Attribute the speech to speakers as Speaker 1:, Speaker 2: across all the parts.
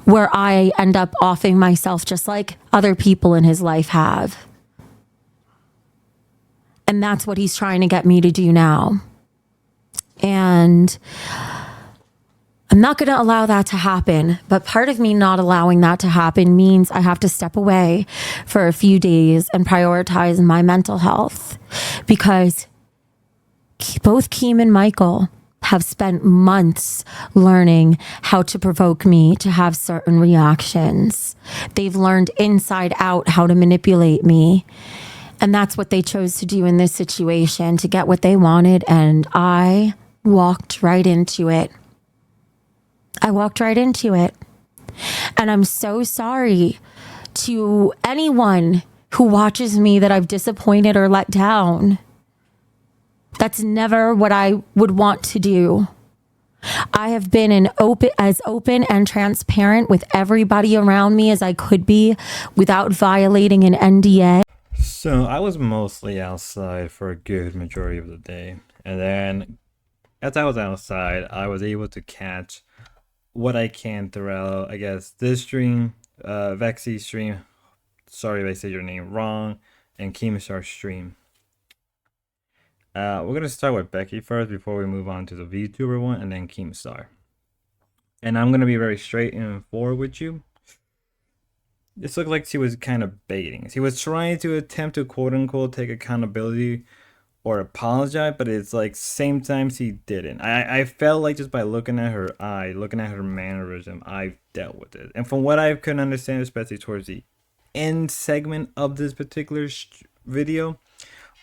Speaker 1: where I end up offing myself just like other people in his life have. And that's what he's trying to get me to do now. And I'm not going to allow that to happen. But part of me not allowing that to happen means I have to step away for a few days and prioritize my mental health, because both Keem and Michael have spent months learning how to provoke me to have certain reactions. They've learned inside out how to manipulate me. And that's what they chose to do in this situation, to get what they wanted. And I walked right into it. I walked right into it. And I'm so sorry to anyone who watches me that I've disappointed or let down. That's never what I would want to do. I have been as open and transparent with everybody around me as I could be without violating an NDA.
Speaker 2: So I was mostly outside for a good majority of the day. And then as I was outside, I was able to catch what I can throughout, I guess, this stream, iVixey stream, sorry if I said your name wrong, and Keemstar's stream. We're going to start with Becky first before we move on to the VTuber one, and then Keemstar. And I'm going to be very straight and forward with you. This looked like she was kind of baiting. She was trying to attempt to quote-unquote take accountability or apologize, but it's like same time she didn't. I felt like just by looking at her eye, looking at her mannerism, I've dealt with it. And from what I could understand, especially towards the end segment of this particular video,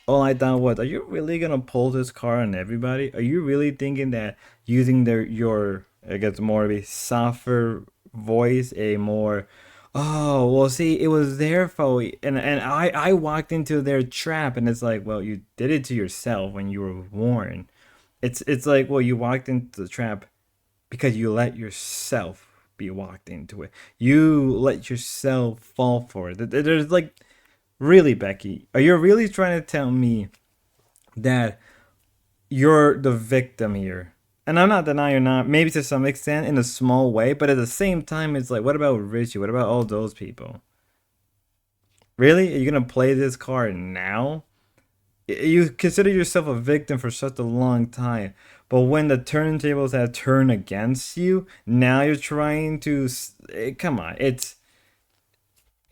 Speaker 2: all I thought was, are you really gonna pull this car on everybody? Are you really thinking that using your, I guess, more of a softer voice, a more, oh, well, see, it was their fault, and I walked into their trap, and it's like, well, you did it to yourself when you were warned. It's like, well, you walked into the trap because you let yourself be walked into it. You let yourself fall for it. There's like, really, Becky, are you really trying to tell me that you're the victim here? And I'm not denying you're not, maybe to some extent in a small way, but at the same time, it's like, what about Richie? What about all those people? Really? Are you going to play this card now? You consider yourself a victim for such a long time, but when the turntables have turned against you, now you're trying to, come on, it's,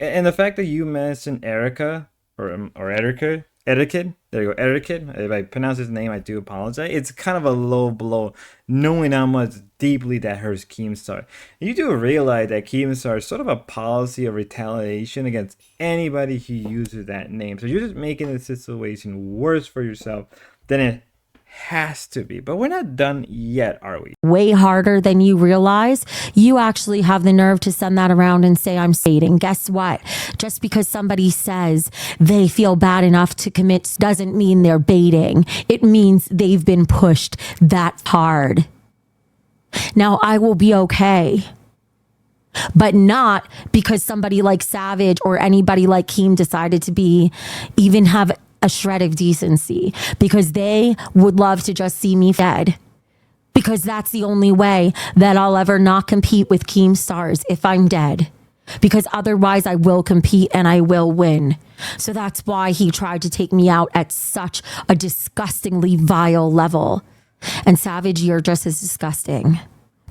Speaker 2: and the fact that you mentioned Erica, or Erica, Etiquette, there you go, Etiquette. If I pronounce his name, I do apologize. It's kind of a low blow, knowing how much deeply that hurts Keemstar. You do realize that Keemstar is sort of a policy of retaliation against anybody who uses that name. So you're just making the situation worse for yourself than it has to be. But we're not done yet, are we?
Speaker 1: Way harder than you realize. You actually have the nerve to send that around and say I'm dating. Guess what? Just because somebody says they feel bad enough to commit doesn't mean they're baiting. It means they've been pushed that hard. Now I will be okay, but not because somebody like Savage or anybody like Keem decided to even have a shred of decency, because they would love to just see me dead, because that's the only way that I'll ever not compete with Keemstars, if I'm dead, because otherwise I will compete and I will win. So that's why he tried to take me out at such a disgustingly vile level. And Savage, you're just as disgusting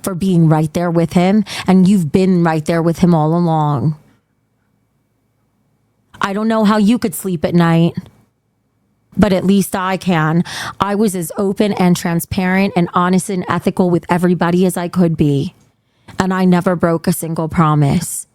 Speaker 1: for being right there with him, and you've been right there with him all along. I don't know how you could sleep at night, but at least I can. I was as open and transparent and honest and ethical with everybody as I could be. And I never broke a single promise.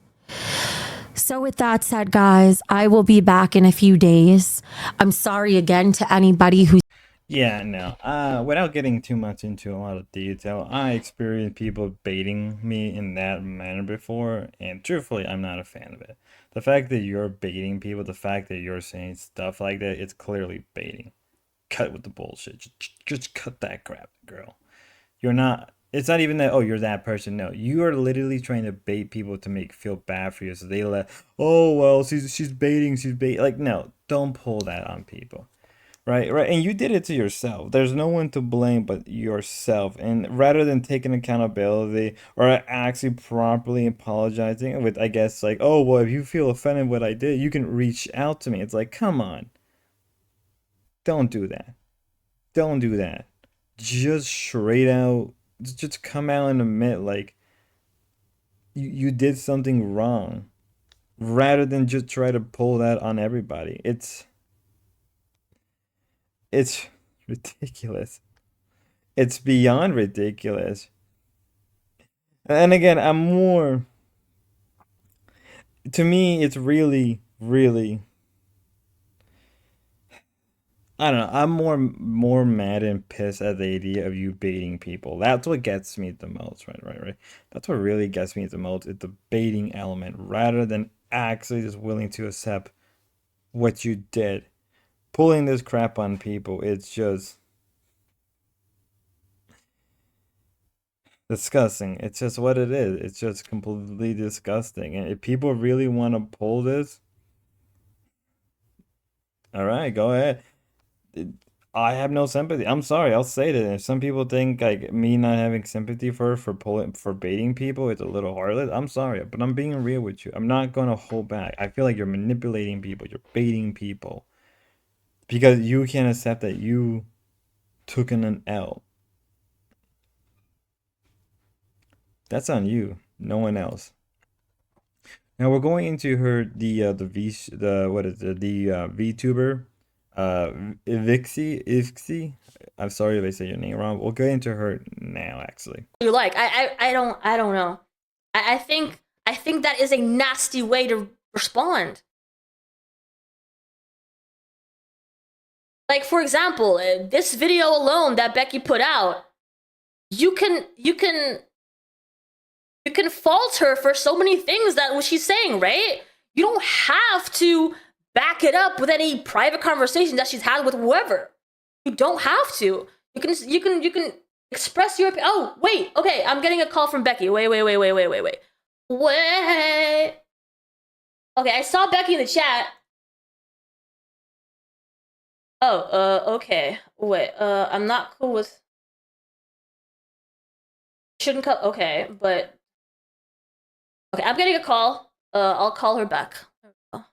Speaker 1: So with that said, guys, I will be back in a few days. I'm sorry again to anybody who...
Speaker 2: Yeah, no. Without getting too much into a lot of detail, I experienced people baiting me in that manner before, and truthfully, I'm not a fan of it. The fact that you're baiting people, the fact that you're saying stuff like that, it's clearly baiting. Cut with the bullshit. Just cut that crap, girl. You're not... It's not even that, oh, you're that person. No, you are literally trying to bait people to feel bad for you, so they let, oh, well, she's baiting, Like, no, don't pull that on people. Right, and you did it to yourself. There's no one to blame but yourself. And rather than taking accountability or actually properly apologizing with, I guess, like, oh, well, if you feel offended what I did, you can reach out to me. It's like, come on, don't do that. Don't do that. Just straight out, just come out and admit, like, you did something wrong rather than just try to pull that on everybody. It's ridiculous. It's beyond ridiculous. And again, I'm more, to me, it's really, I don't know. I'm more mad and pissed at the idea of you baiting people. That's what gets me the most, right. That's what really gets me the most. It's the baiting element rather than actually just willing to accept what you did. Pulling this crap on people, it's just disgusting. It's just what it is. It's just completely disgusting. And if people really want to pull this, all right, go ahead. I have no sympathy. I'm sorry, I'll say that. If some people think like me not having sympathy for baiting people, it's a little heartless. I'm sorry, but I'm being real with you. I'm not gonna hold back. I feel like you're manipulating people. You're baiting people because you can't accept that you took an L. That's on you, no one else. Now we're going into the what is it, the VTuber iVixey. I'm sorry if I say your name wrong. We'll get into her now actually.
Speaker 3: You like I don't know. I think that is a nasty way to respond. Like, for example, this video alone that Becky put out, you can fault her for so many things that what she's saying, right? You don't have to back it up with any private conversation that she's had with whoever. You don't have to. You can express your opinion. Oh, wait. Okay, I'm getting a call from Becky. Wait. Wait. Okay, I saw Becky in the chat. Oh, okay. Wait, I'm not cool with... Shouldn't cut... Okay, but... Okay, I'm getting a call. I'll call her back. I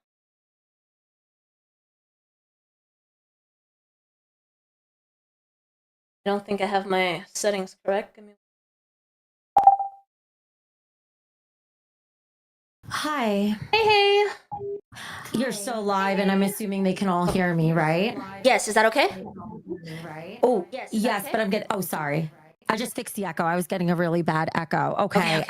Speaker 3: don't think I have my settings correct. Give me...
Speaker 1: Hi.
Speaker 3: Hey.
Speaker 1: You're still live, and I'm assuming they can all hear me, right?
Speaker 3: Yes, is that okay?
Speaker 1: Oh, yes, but I'm getting... Oh, sorry. I just fixed the echo. I was getting a really bad echo. Okay.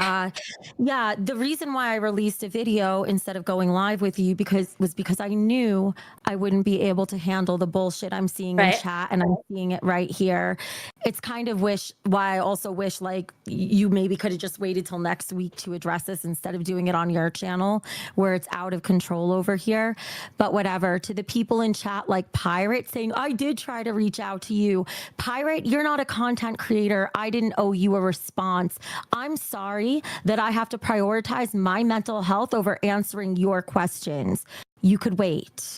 Speaker 1: Yeah, the reason why I released a video instead of going live with you was because I knew I wouldn't be able to handle the bullshit I'm seeing in chat, and I'm seeing it right here. It's kind of why I also wish like you maybe could have just waited till next week to address this instead of doing it on your channel where it's out of control over here. But whatever. To the people in chat like Pirate saying, I did try to reach out to you. Pirate, you're not a content creator. I didn't owe you a response. I'm sorry that I have to prioritize my mental health over answering your questions. You could wait.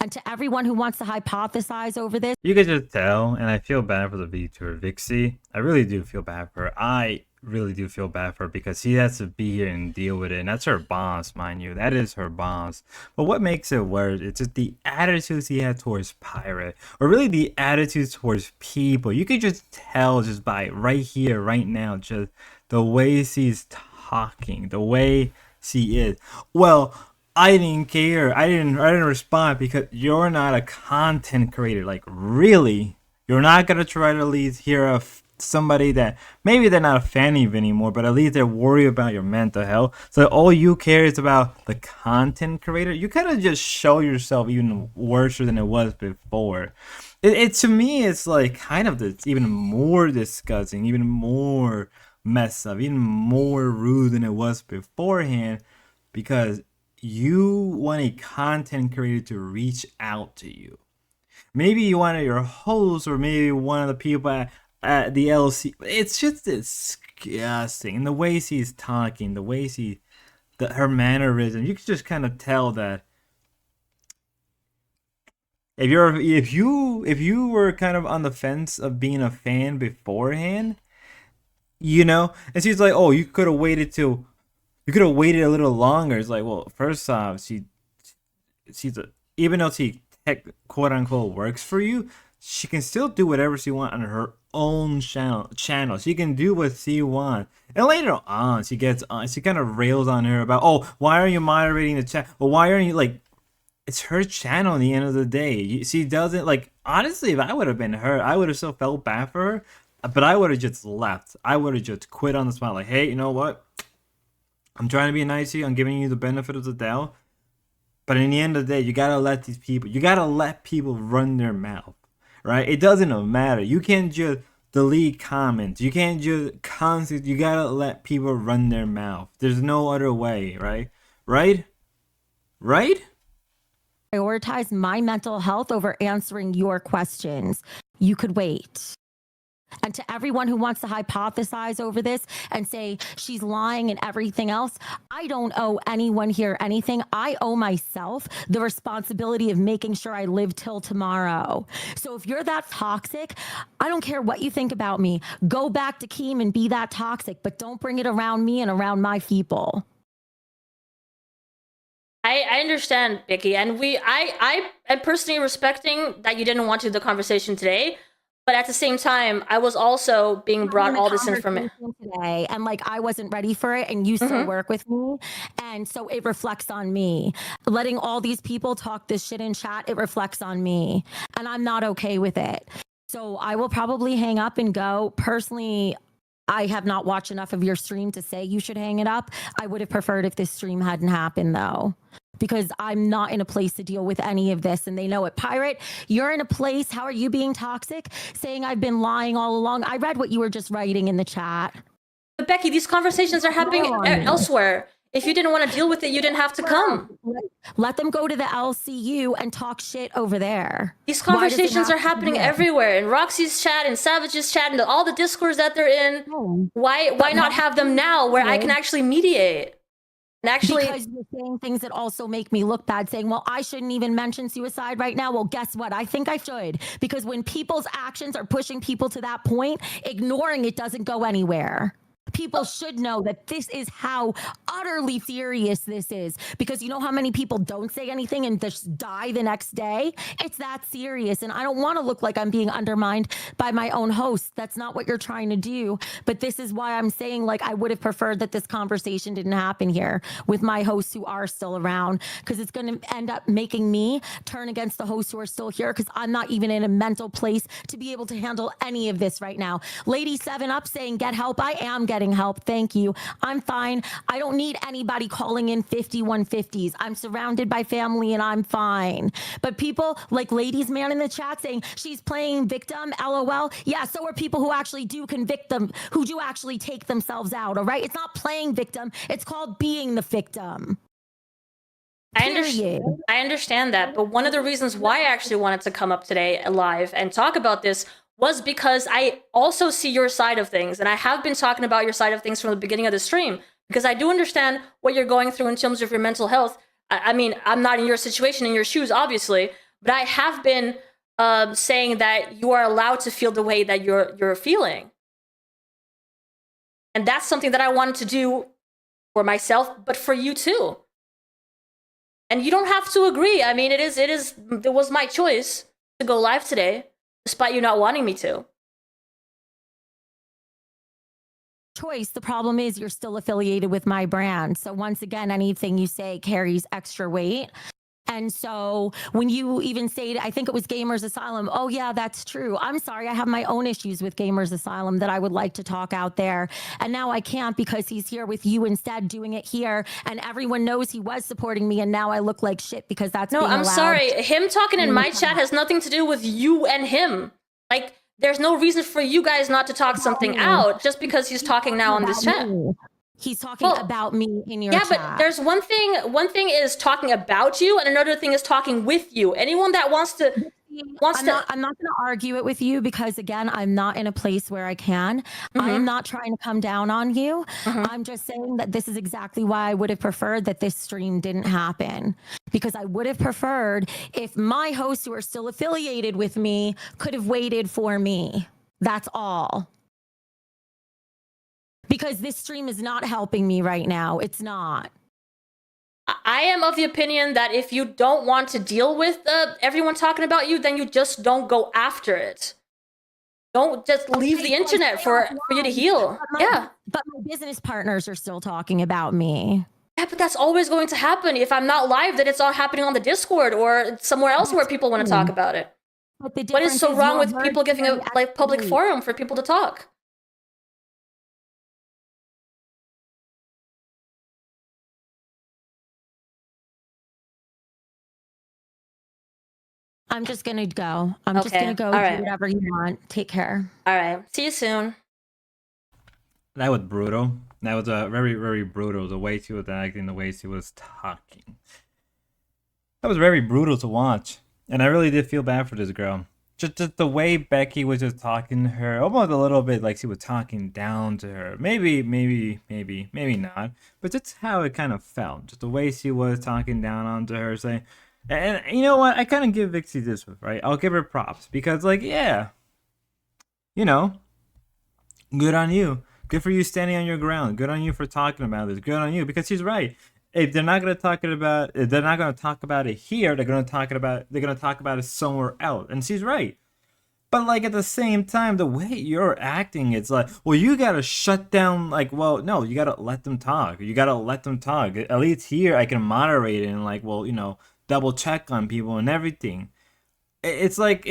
Speaker 1: And to everyone who wants to hypothesize over this,
Speaker 2: You can just tell, and I feel bad for the VTuber Vixie. I really do feel bad for her. I really do feel bad for her because she has to be here and deal with it, and that's her boss, mind you. That is her boss. But what makes it worse, it's just the attitudes he had towards Pirate, or really the attitudes towards people. You could just tell just by right here, right now, just the way she's talking, the way she is. Well, I didn't care. I didn't respond because you're not a content creator. Like, really? You're not gonna try to at least hear of somebody that maybe they're not a fan of anymore, but at least they're worried about your mental health. So all you care is about the content creator. You kind of just show yourself even worse than it was before. It to me, it's like kind of even more disgusting, even more messed up, even more rude than it was beforehand, because you want a content creator to reach out to you. Maybe you wanted your host or maybe one of the people at the LC. It's just disgusting. And the way she's talking, the way her mannerism, you can just kind of tell that if you were kind of on the fence of being a fan beforehand, you know, and she's like, oh, you could have waited a little longer. It's like, well, first off, she's a, even though she quote unquote works for you, she can still do whatever she wants on her own channel. She can do what she wants. And later on, she kind of rails on her about, oh, why are you moderating the chat? Well, why aren't you like? It's her channel. At the end of the day, she doesn't like. Honestly, if I would have been her, I would have still felt bad for her, but I would have just left. I would have just quit on the spot. Like, hey, you know what? I'm trying to be nice to you. I'm giving you the benefit of the doubt. But in the end of the day, you gotta let people run their mouth, right? It doesn't matter. You can't just delete comments. You can't just constantly. You gotta let people run their mouth. There's no other way, right? Right? Right?
Speaker 1: Prioritize my mental health over answering your questions. You could wait. And to everyone who wants to hypothesize over this and say she's lying and everything else, I don't owe anyone here anything. I owe myself the responsibility of making sure I live till tomorrow. So if you're that toxic, I don't care what you think about me. Go back to Keem and be that toxic, but don't bring it around me and around my people.
Speaker 3: I understand, Becky, and I am personally respecting that you didn't want to do the conversation today. But at the same time, I was also being brought all this information
Speaker 1: today, and like I wasn't ready for it, and you still work with me, and so it reflects on me. Letting all these people talk this shit in chat, it reflects on me, and I'm not okay with it. So I will probably hang up and go. Personally, I have not watched enough of your stream to say you should hang it up. I would have preferred if this stream hadn't happened, though, because I'm not in a place to deal with any of this, and they know it. Pirate, you're in a place. How are you being toxic? Saying I've been lying all along. I read what you were just writing in the chat.
Speaker 3: But Becky, these conversations are happening elsewhere. If you didn't want to deal with it, you didn't have to come.
Speaker 1: Let them go to the LCU and talk shit over there.
Speaker 3: These conversations are happening everywhere. In Roxy's chat, in Savage's chat, and all the discords that they're in. Why not have them now where I can actually mediate? And actually,
Speaker 1: because you're saying things that also make me look bad, saying, well, I shouldn't even mention suicide right now. Well, guess what? I think I should, because when people's actions are pushing people to that point, ignoring it doesn't go anywhere. People should know that this is how utterly serious this is, because you know how many people don't say anything and just die the next day? It's that serious. And I don't want to look like I'm being undermined by my own host. That's not what you're trying to do. But this is why I'm saying, like, I would have preferred that this conversation didn't happen here with my hosts who are still around, because it's going to end up making me turn against the hosts who are still here, because I'm not even in a mental place to be able to handle any of this right now. Lady 7 Up saying, get help. I am getting help. Thank you. I'm fine. I don't need anybody calling in 5150s. I'm surrounded by family and I'm fine. But people like Ladies Man in the chat saying she's playing victim, LOL. Yeah, so are people who actually do convict them, who do actually take themselves out. All right. It's not playing victim. It's called being the victim.
Speaker 3: I understand that. But one of the reasons why I actually wanted to come up today live and talk about this was because I also see your side of things. And I have been talking about your side of things from the beginning of the stream, because I do understand what you're going through in terms of your mental health. I mean, I'm not in your situation, in your shoes, obviously, but I have been saying that you are allowed to feel the way that you're feeling. And that's something that I wanted to do for myself, but for you too. And you don't have to agree. I mean, it was my choice to go live today, despite you not wanting me to.
Speaker 1: Choice. The problem is you're still affiliated with my brand. So once again, anything you say carries extra weight. And so when you even say, I think it was Gamers Asylum, oh yeah, that's true. I'm sorry, I have my own issues with Gamers Asylum that I would like to talk out there. And now I can't, because he's here with you instead, doing it here. And everyone knows he was supporting me, and now I look like shit because that's
Speaker 3: no, I'm sorry. Him talking in my chat has nothing to do with you and him. Like, there's no reason for you guys not to talk something out just because he's talking now on this chat.
Speaker 1: He's talking about me in your chat.
Speaker 3: Yeah, but there's one thing is talking about you, and another thing is talking with you. Anyone that wants to wants to.
Speaker 1: I'm not going to argue it with you because again, I'm not in a place where I can. I am not trying to come down on you. I'm just saying that this is exactly why I would have preferred that this stream didn't happen, because I would have preferred if my hosts who are still affiliated with me could have waited for me. That's all. Because this stream is not helping me right now. It's not.
Speaker 3: I am of the opinion that if you don't want to deal with everyone talking about you, then you just don't go after it. Don't just leave the internet for you to heal.
Speaker 1: But my business partners are still talking about me.
Speaker 3: Yeah, but that's always going to happen. If I'm not live, then it's all happening on the Discord or somewhere else where people want to talk about it. What is so wrong with people giving a public forum for people to talk?
Speaker 1: I'm just going to go. I'm just going to go do whatever you want. Take care.
Speaker 3: All right. See you soon.
Speaker 2: That was brutal. That was very, very brutal. The way she was acting, the way she was talking. That was very brutal to watch. And I really did feel bad for this girl. Just the way Becky was just talking to her, almost a little bit like she was talking down to her. Maybe not. But that's how it kind of felt. Just the way she was talking down onto her, saying, and you know what? I kind of give Vixie this, right? I'll give her props because, like, yeah, you know, good on you. Good for you standing on your ground. Good on you for talking about this. Good on you because she's right. If they're not gonna talk about it here, they're gonna talk about it somewhere else, and she's right. But like at the same time, the way you're acting, it's like, well, you gotta shut down. Like, well, no, you gotta let them talk. You gotta let them talk. At least here, I can moderate it and like, well, you know, double check on people and everything. It's like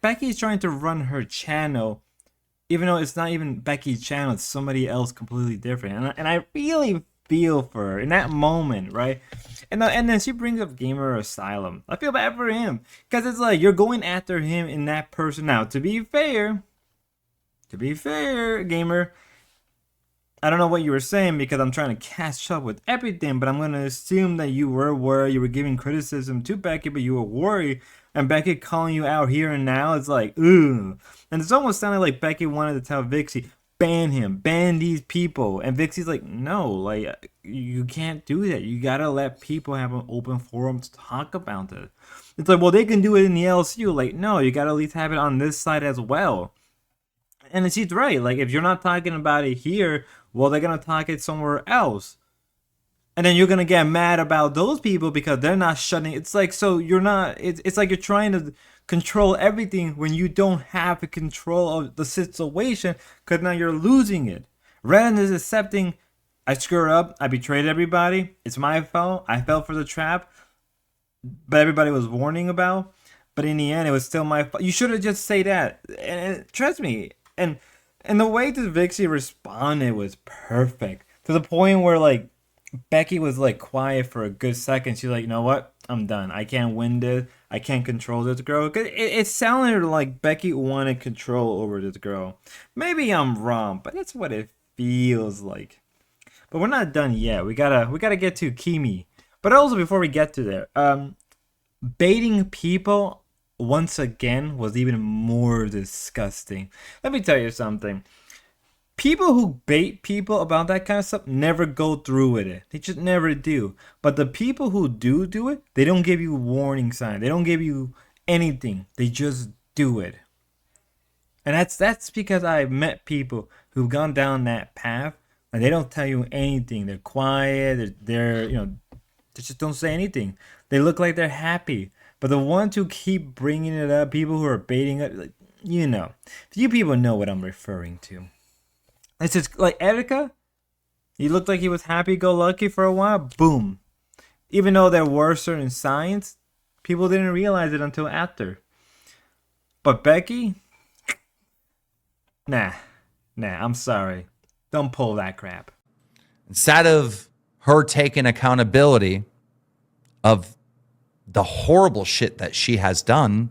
Speaker 2: Becky's trying to run her channel, even though it's not even Becky's channel. It's somebody else completely different. And I really feel for her in that moment, right? And then she brings up Gamer Asylum. I feel bad for him because it's like you're going after him in that person. Now, to be fair, Gamer, I don't know what you were saying because I'm trying to catch up with everything, but I'm going to assume that you were worried. You were giving criticism to Becky, but you were worried. And Becky calling you out here and now, it's like, ooh. And it's almost sounded like Becky wanted to tell Vixie, ban him, ban these people. And Vixie's like, no, like, you can't do that. You got to let people have an open forum to talk about it. It's like, well, they can do it in the LCU. Like, no, you got to at least have it on this side as well. And she's right. Like, if you're not talking about it here, well, they're going to talk it somewhere else. And then you're going to get mad about those people because they're not shutting. It's like, so you're not, it's like you're trying to control everything when you don't have the control of the situation because now you're losing it. Rather than just accepting, I screwed up, I betrayed everybody, it's my fault, I fell for the trap, but everybody was warning about. But in the end, it was still my fault. You should have just said that. And trust me. And the way that Vixie responded was perfect. To the point where, like, Becky was, like, quiet for a good second. She's like, you know what? I'm done. I can't win this. I can't control this girl. It sounded like Becky wanted control over this girl. Maybe I'm wrong, but that's what it feels like. But we're not done yet. We gotta get to Keem. But also, before we get to there, baiting people once again was even more disgusting. Let me tell you something. People who bait people about that kind of stuff never go through with it. They just never do. But the people who do it, they don't give you warning signs. They don't give you anything. They just do it. And that's because I've met people who've gone down that path and they don't tell you anything. They're quiet. They're you know, they just don't say anything. They look like they're happy. But the ones who keep bringing it up, people who are baiting it, like, you know, you people know what I'm referring to. It's just like Erica. He looked like he was happy-go-lucky for a while. Boom. Even though there were certain signs, people didn't realize it until after. But Becky? Nah, I'm sorry. Don't pull that crap.
Speaker 4: Instead of her taking accountability of the horrible shit that she has done,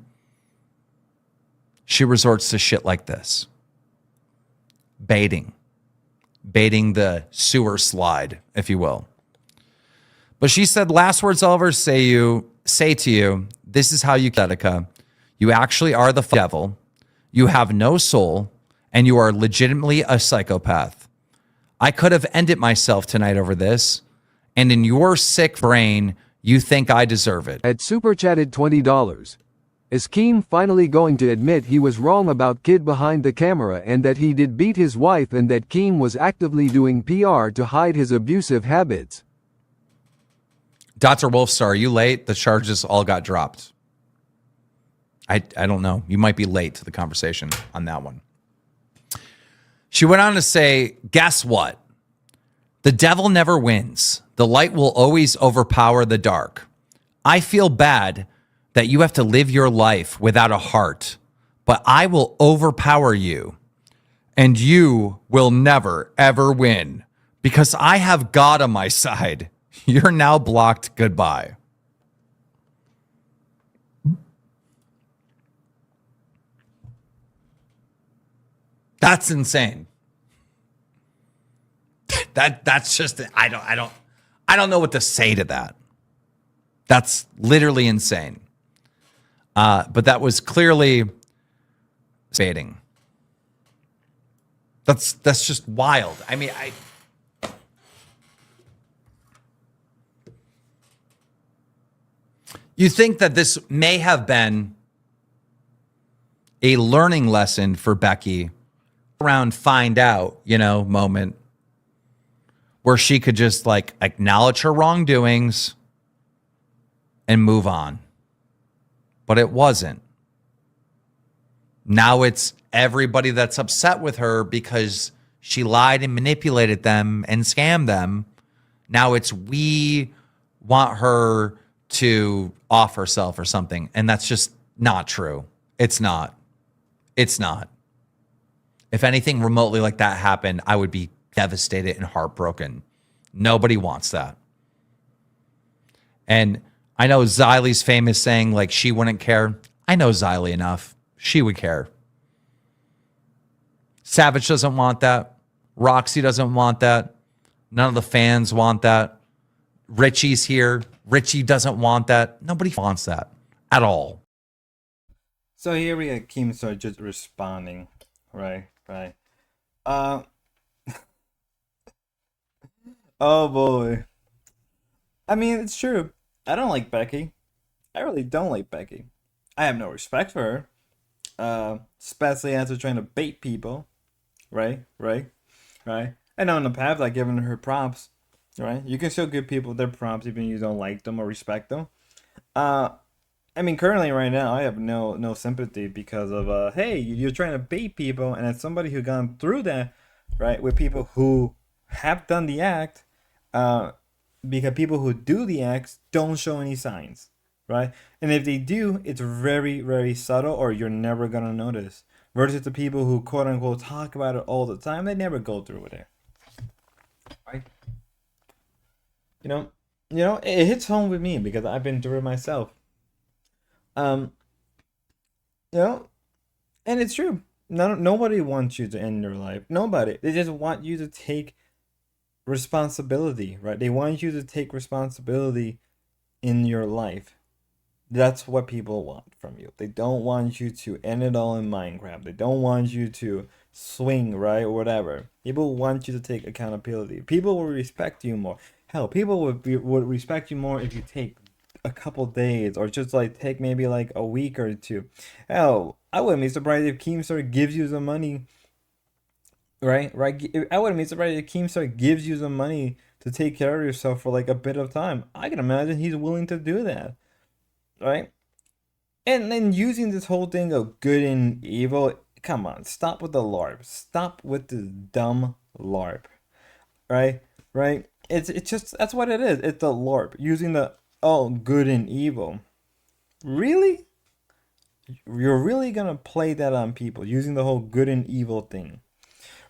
Speaker 4: she resorts to shit like this. Baiting the sewer slide, if you will. But she said, last words I'll ever say to you, this is how you, Erica, You actually are the devil. You have no soul, and you are legitimately a psychopath. I could have ended myself tonight over this, and in your sick brain, you think I deserve it.
Speaker 5: Had super chatted $20. Is Keem finally going to admit he was wrong about Kid behind the camera and that he did beat his wife and that Keem was actively doing PR to hide his abusive habits?
Speaker 4: Dr. Wolfstar, are you late? The charges all got dropped. I don't know. You might be late to the conversation on that one. She went on to say, guess what? The devil never wins. The light will always overpower the dark. I feel bad that you have to live your life without a heart, but I will overpower you, and you will never, ever win because I have God on my side. You're now blocked. Goodbye. That's insane. That's just I don't know what to say to that. That's literally insane. But that was clearly baiting. That's just wild. I mean, you think that this may have been a learning lesson for Becky around find out, moment where she could just like acknowledge her wrongdoings and move on. But it wasn't. Now it's everybody that's upset with her because she lied and manipulated them and scammed them. Now it's we want her to off herself or something. And that's just not true. It's not. It's not. If anything remotely like that happened, I would be devastated and heartbroken. Nobody wants that. And I know Xylie's famous saying like she wouldn't care. I know Xylie enough. She would care. Savage doesn't want that. Roxy doesn't want that. None of the fans want that. Richie's here. Richie doesn't want that. Nobody wants that at all.
Speaker 2: So here we got Keemstar just responding. Right. Oh boy. I mean, it's true. I don't like Becky. I really don't like Becky. I have no respect for her. Especially as they're trying to bait people. Right. I know in the past I've given her props. Right? You can still give people their props even if you don't like them or respect them. I mean, currently right now I have no sympathy because of hey, you're trying to bait people, and as somebody who gone through that, right, with people who have done the act, because people who do the acts don't show any signs, right? And if they do, it's very, very subtle, or you're never gonna notice. Versus the people who quote unquote talk about it all the time, they never go through with it, right? You know, it hits home with me because I've been through it myself. You know, and it's true. Nobody wants you to end your life. Nobody. They just want you to take responsibility, right? They want you to take responsibility in your life. That's what people want from you. They don't want you to end it all in Minecraft. They don't want you to swing, right, or whatever. People want you to take accountability. People will respect you more. Hell, people would respect you more if you take a couple days or just like take maybe like a week or two. Hell, I wouldn't be surprised if Keemstar gives you some money. Right. I wouldn't be surprised if Keemstar gives you some money to take care of yourself for like a bit of time. I can imagine he's willing to do that. Right. And then using this whole thing of good and evil. Come on, stop with the LARP. Stop with the dumb LARP. Right. It's just that's what it is. It's the LARP using the good and evil. Really? You're really gonna play that on people using the whole good and evil thing,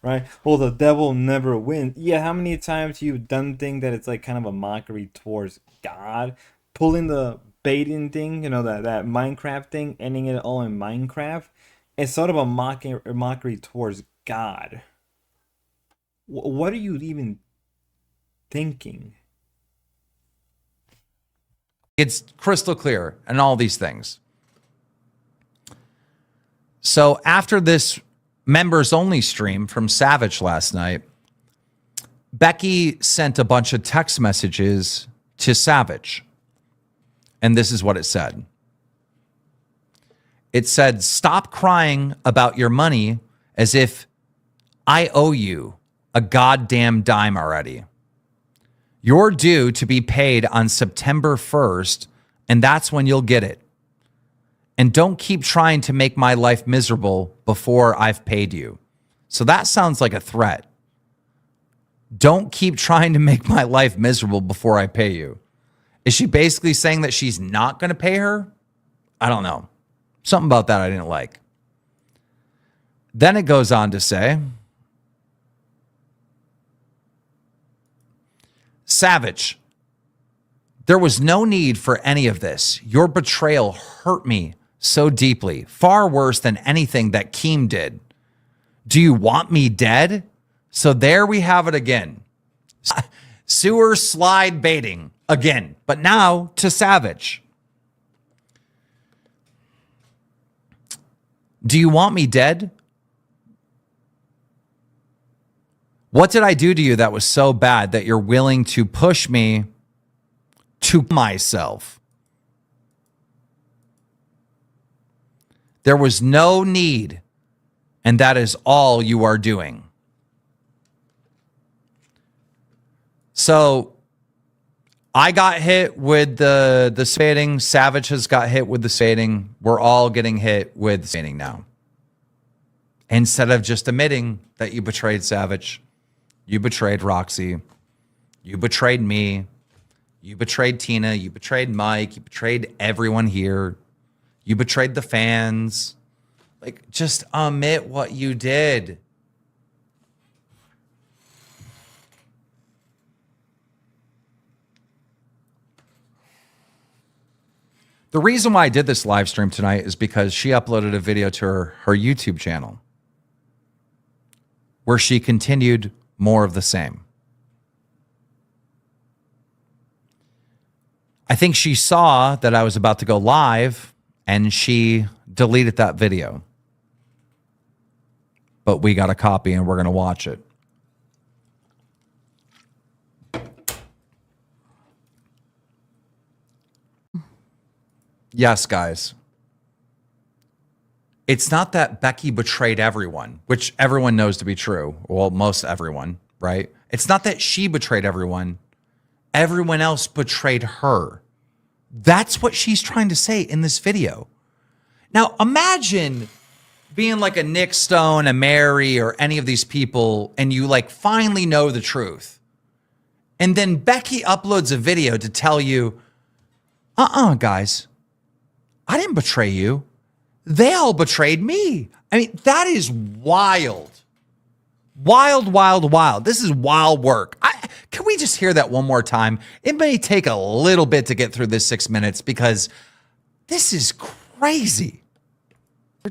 Speaker 2: right? Well, the devil never wins. Yeah, how many times you've done thing that it's like kind of a mockery towards God, pulling the baiting thing, that Minecraft thing, ending it all in Minecraft. It's sort of a mockery towards God. What are you even thinking?
Speaker 4: It's crystal clear and all these things. So after this members only stream from Savage last night, Becky sent a bunch of text messages to Savage. And this is what it said. It said, "Stop crying about your money as if I owe you a goddamn dime already. You're due to be paid on September 1st, and that's when you'll get it. And don't keep trying to make my life miserable before I've paid you." So that sounds like a threat. Don't keep trying to make my life miserable before I pay you. Is she basically saying that she's not going to pay her? I don't know. Something about that I didn't like. Then it goes on to say, "Savage, there was no need for any of this. Your betrayal hurt me so deeply, far worse than anything that Keem did. Do you want me dead?" So there we have it again. Sewer slide baiting again, but now to Savage. "Do you want me dead? What did I do to you that was so bad that you're willing to push me to myself? There was no need, and that is all you are doing." So I got hit with the spading. Savage has got hit with the spading. We're all getting hit with spading now. Instead of just admitting that you betrayed Savage, you betrayed Roxy, you betrayed me, you betrayed Tina, you betrayed Mike, you betrayed everyone here, you betrayed the fans. Like, just admit what you did. The reason why I did this live stream tonight is because she uploaded a video to her YouTube channel where she continued more of the same. I think she saw that I was about to go live and she deleted that video. But we got a copy and we're going to watch it. Yes, guys. It's not that Becky betrayed everyone, which everyone knows to be true. Well, most everyone, right? It's not that she betrayed everyone. Everyone else betrayed her. That's what she's trying to say in this video. Now, imagine being like a Nick Stone, a Mary, or any of these people, and you like finally know the truth. And then Becky uploads a video to tell you, guys, I didn't betray you. They all betrayed me. I mean, that is wild. Wild, wild, wild. This is wild work. Can we just hear that one more time? It may take a little bit to get through this 6 minutes because this is crazy.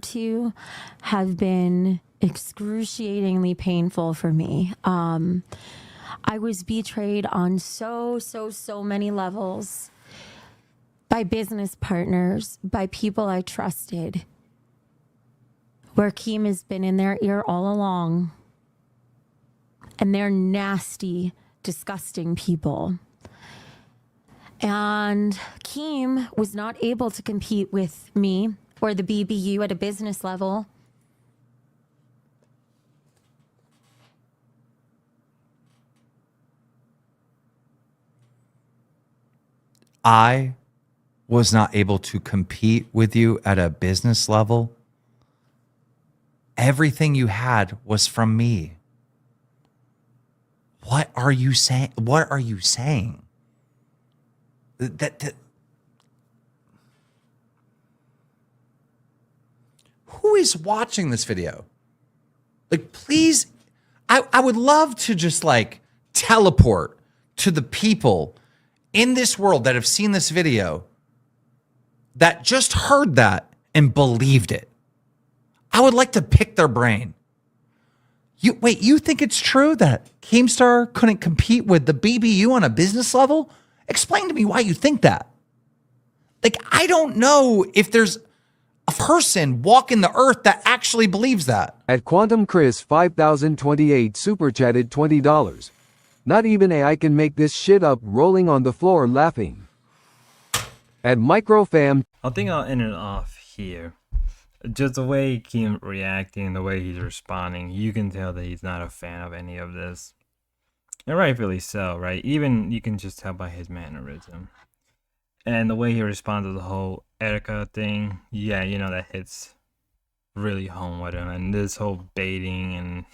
Speaker 1: To have been excruciatingly painful for me. I was betrayed on so many levels. By business partners, by people I trusted, where Keem has been in their ear all along. And they're nasty, disgusting people. And Keem was not able to compete with me or the BBU at a business level.
Speaker 4: I was not able to compete with you at a business level. Everything you had was from me. What are you saying? What are you saying? That who is watching this video? Like, please, I would love to just like teleport to the people in this world that have seen this video that just heard that and believed it. I would like to pick their brain. You think it's true that Keemstar couldn't compete with the BBU on a business level? Explain to me why you think that. Like, I don't know if there's a person walking the earth that actually believes that.
Speaker 5: At Quantum Chris 5028 super chatted $20. Not even AI can make this shit up, rolling on the floor laughing. At Microfam,
Speaker 2: I think I'll end it off here. Just the way Keem reacting, the way he's responding, you can tell that he's not a fan of any of this. And rightfully so, right? Even you can just tell by his mannerism. And the way he responds to the whole Erica thing, yeah, you know, that hits really home with him. And this whole baiting and...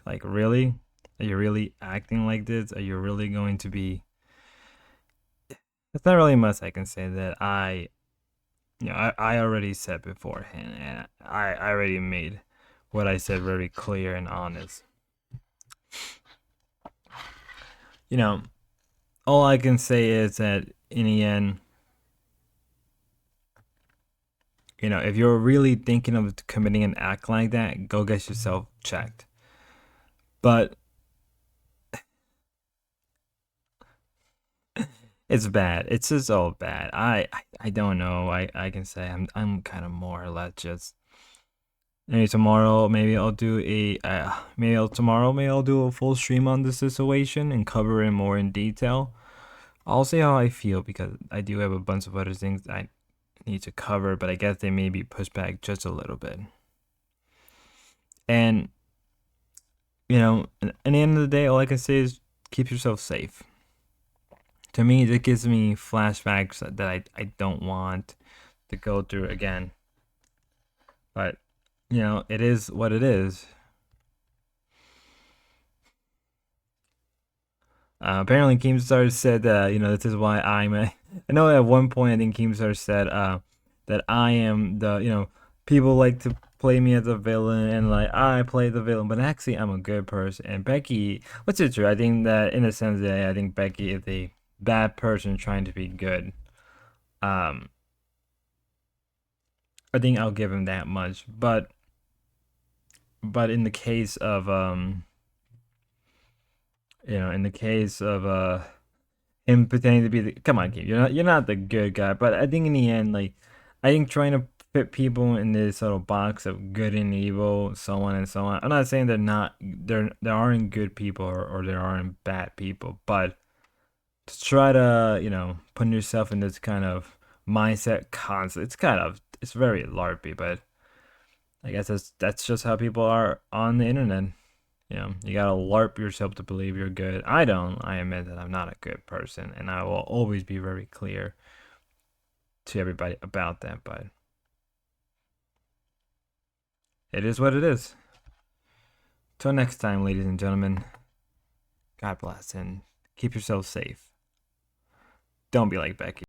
Speaker 2: like, really? Are you really acting like this? Are you really going to be... There's not really much I can say that I already said beforehand, and I already made what I said very clear and honest. You know, all I can say is that in the end, you know, if you're really thinking of committing an act like that, go get yourself checked. But it's bad. It's just all bad. I don't know. I can say I'm kind of more or less just maybe tomorrow. Maybe I'll do a full stream on this situation and cover it more in detail. I'll say how I feel because I do have a bunch of other things I need to cover, but I guess they may be pushed back just a little bit. And you know, at the end of the day, all I can say is keep yourself safe. To me, it gives me flashbacks that I don't want to go through again. But, you know, it is what it is. Apparently, Keemstar said, you know, this is why I know at one point, I think Keemstar said that I am the, you know, people like to play me as a villain and like I play the villain, but actually I'm a good person. And Becky, what's it true? I think that in a sense that I think Becky is a bad person trying to be good. I think I'll give him that much. But in the case of you know, in the case of him pretending to be the, come on, Keem, you're not the good guy. But I think in the end, like, I think trying to fit people in this little box of good and evil, so on and so on. I'm not saying there aren't good people or there aren't bad people, but to try to, you know, put yourself in this kind of mindset concept, it's very LARPy, but I guess that's just how people are on the internet. You know, you gotta LARP yourself to believe you're good. I don't. I admit that I'm not a good person, and I will always be very clear to everybody about that, but it is what it is. Till next time, ladies and gentlemen, God bless and keep yourself safe. Don't be like Becky.